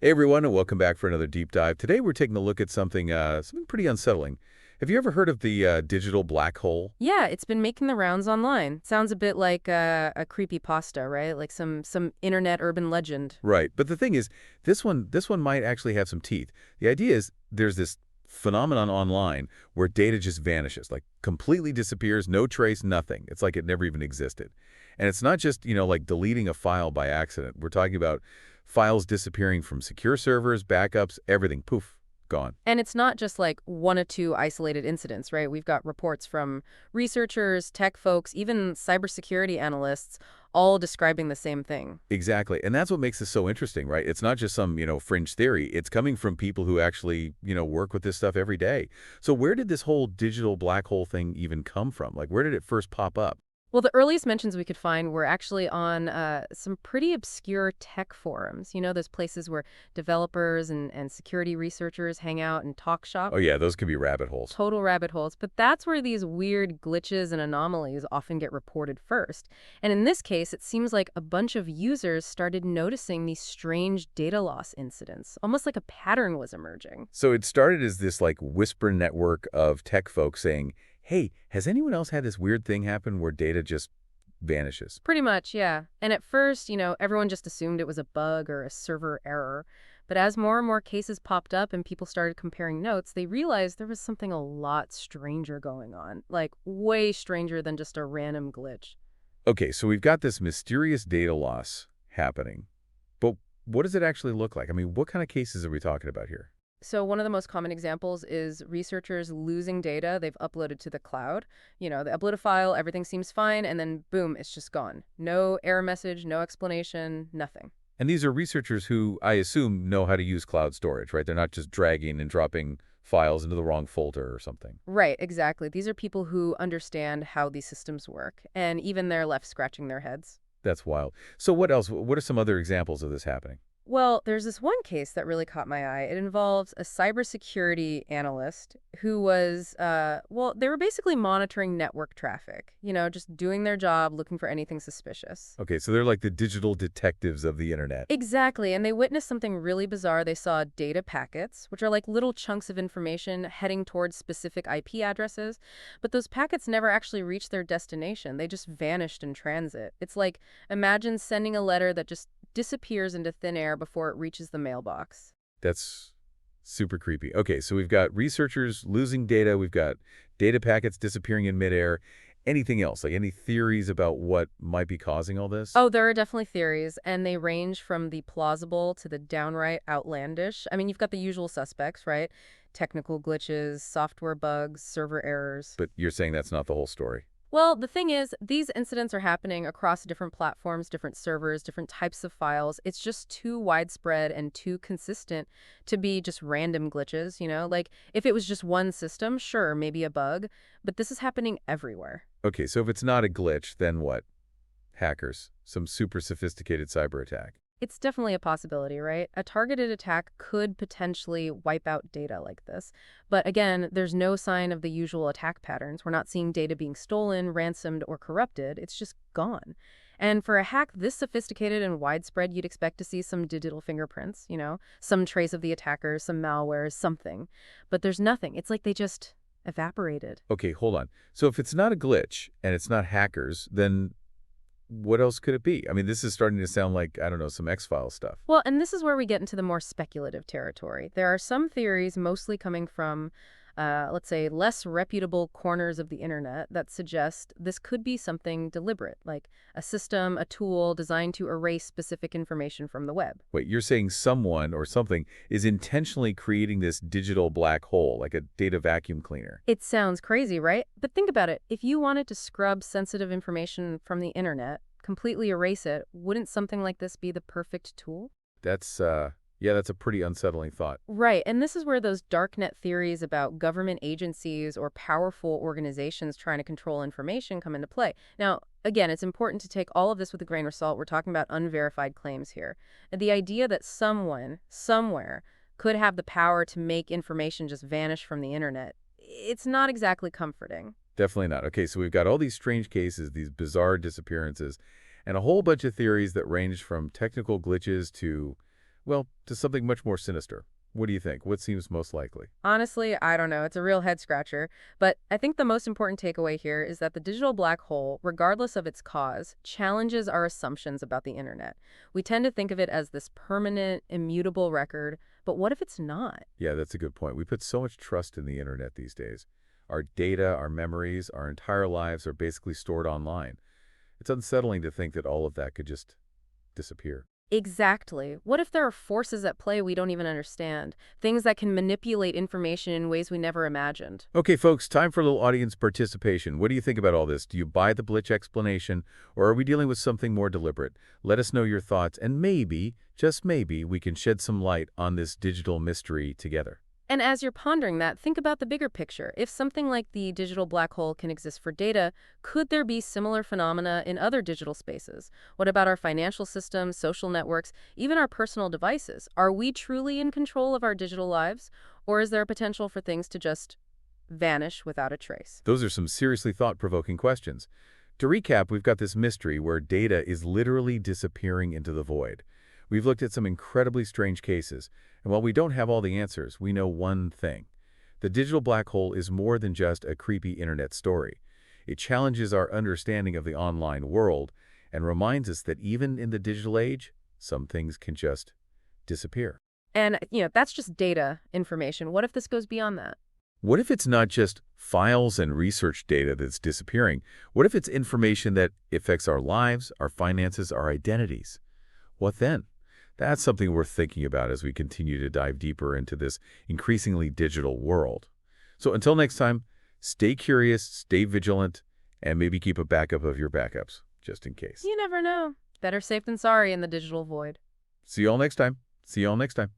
Hey everyone, and welcome back for another deep dive. Today we're taking a look at something pretty unsettling. Have you ever heard of the digital black hole? Yeah, it's been making the rounds online. Sounds a bit like a creepypasta, right? Like some internet urban legend. Right, but the thing is, this one might actually have some teeth. The idea is there's this phenomenon online where data just vanishes, like completely disappears, no trace, nothing. It's like it never even existed. And it's not just, like deleting a file by accident. We're talking about files disappearing from secure servers, backups, everything, poof, gone. And it's not just like one or two isolated incidents, right? We've got reports from researchers, tech folks, even cybersecurity analysts, all describing the same thing. Exactly. And that's what makes this so interesting, right? It's not just some, fringe theory. It's coming from people who actually, work with this stuff every day. So where did this whole digital black hole thing even come from? Like, where did it first pop up? Well, the earliest mentions we could find were actually on some pretty obscure tech forums. You know, those places where developers and security researchers hang out and talk shop. Oh, yeah, those could be rabbit holes. Total rabbit holes. But that's where these weird glitches and anomalies often get reported first. And in this case, it seems like a bunch of users started noticing these strange data loss incidents, almost like a pattern was emerging. So it started as this, like, whisper network of tech folks saying, hey, has anyone else had this weird thing happen where data just vanishes? Pretty much, yeah. And at first, everyone just assumed it was a bug or a server error. But as more and more cases popped up and people started comparing notes, they realized there was something a lot stranger going on, like way stranger than just a random glitch. Okay, so we've got this mysterious data loss happening. But what does it actually look like? I mean, what kind of cases are we talking about here? So one of the most common examples is researchers losing data they've uploaded to the cloud. They upload a file, everything seems fine, and then boom, it's just gone. No error message, no explanation, nothing. And these are researchers who, I assume, know how to use cloud storage, right? They're not just dragging and dropping files into the wrong folder or something. Right, exactly. These are people who understand how these systems work, and even they're left scratching their heads. That's wild. So what else? What are some other examples of this happening? Well, there's this one case that really caught my eye. It involves a cybersecurity analyst who was, they were basically monitoring network traffic, just doing their job, looking for anything suspicious. Okay, so they're like the digital detectives of the internet. Exactly, and they witnessed something really bizarre. They saw data packets, which are like little chunks of information heading towards specific IP addresses, but those packets never actually reached their destination. They just vanished in transit. It's like, imagine sending a letter that just disappears into thin air before it reaches the mailbox. That's super creepy. Okay, so we've got researchers losing data. We've got data packets disappearing in midair. Anything else? Like any theories about what might be causing all this? Oh, there are definitely theories, and they range from the plausible to the downright outlandish. I mean, you've got the usual suspects, right? Technical glitches, software bugs, server errors. But you're saying that's not the whole story. Well, the thing is, these incidents are happening across different platforms, different servers, different types of files. It's just too widespread and too consistent to be just random glitches. Like, if it was just one system, sure, maybe a bug, but this is happening everywhere. Okay, so if it's not a glitch, then what? Hackers. Some super sophisticated cyber attack. It's definitely a possibility, right? A targeted attack could potentially wipe out data like this. But again, there's no sign of the usual attack patterns. We're not seeing data being stolen, ransomed, or corrupted. It's just gone. And for a hack this sophisticated and widespread, you'd expect to see some digital fingerprints, some trace of the attacker, some malware, something. But there's nothing. It's like they just evaporated. Okay, hold on. So if it's not a glitch and it's not hackers, then what else could it be? I mean, this is starting to sound like, I don't know, some X-Files stuff. Well, and this is where we get into the more speculative territory. There are some theories, mostly coming from, let's say, less reputable corners of the internet that suggest this could be something deliberate, like a system, a tool designed to erase specific information from the web. Wait, you're saying someone or something is intentionally creating this digital black hole, like a data vacuum cleaner. It sounds crazy, right? But think about it. If you wanted to scrub sensitive information from the internet, completely erase it, wouldn't something like this be the perfect tool? That's, yeah, that's a pretty unsettling thought. Right, and this is where those darknet theories about government agencies or powerful organizations trying to control information come into play. Now, again, it's important to take all of this with a grain of salt. We're talking about unverified claims here. And the idea that someone, somewhere, could have the power to make information just vanish from the internet, it's not exactly comforting. Definitely not. Okay, so we've got all these strange cases, these bizarre disappearances, and a whole bunch of theories that range from technical glitches to, well, to something much more sinister? What do you think? What seems most likely? Honestly, I don't know. It's a real head scratcher. But I think the most important takeaway here is that the digital black hole, regardless of its cause, challenges our assumptions about the internet. We tend to think of it as this permanent, immutable record, but what if it's not? Yeah, that's a good point. We put so much trust in the internet these days. Our data, our memories, our entire lives are basically stored online. It's unsettling to think that all of that could just disappear. Exactly. What if there are forces at play we don't even understand? Things that can manipulate information in ways we never imagined. Okay, folks, time for a little audience participation. What do you think about all this? Do you buy the Blitch explanation, or are we dealing with something more deliberate? Let us know your thoughts, and maybe, just maybe, we can shed some light on this digital mystery together. And as you're pondering that, think about the bigger picture. If something like the digital black hole can exist for data, could there be similar phenomena in other digital spaces? What about our financial systems, social networks, even our personal devices? Are we truly in control of our digital lives? Or is there a potential for things to just vanish without a trace? Those are some seriously thought-provoking questions. To recap, we've got this mystery where data is literally disappearing into the void. We've looked at some incredibly strange cases, and while we don't have all the answers, we know one thing. The digital black hole is more than just a creepy internet story. It challenges our understanding of the online world and reminds us that even in the digital age, some things can just disappear. And, that's just data information. What if this goes beyond that? What if it's not just files and research data that's disappearing? What if it's information that affects our lives, our finances, our identities? What then? That's something worth thinking about as we continue to dive deeper into this increasingly digital world. So until next time, stay curious, stay vigilant, and maybe keep a backup of your backups, just in case. You never know. Better safe than sorry in the digital void. See you all next time. See you all next time.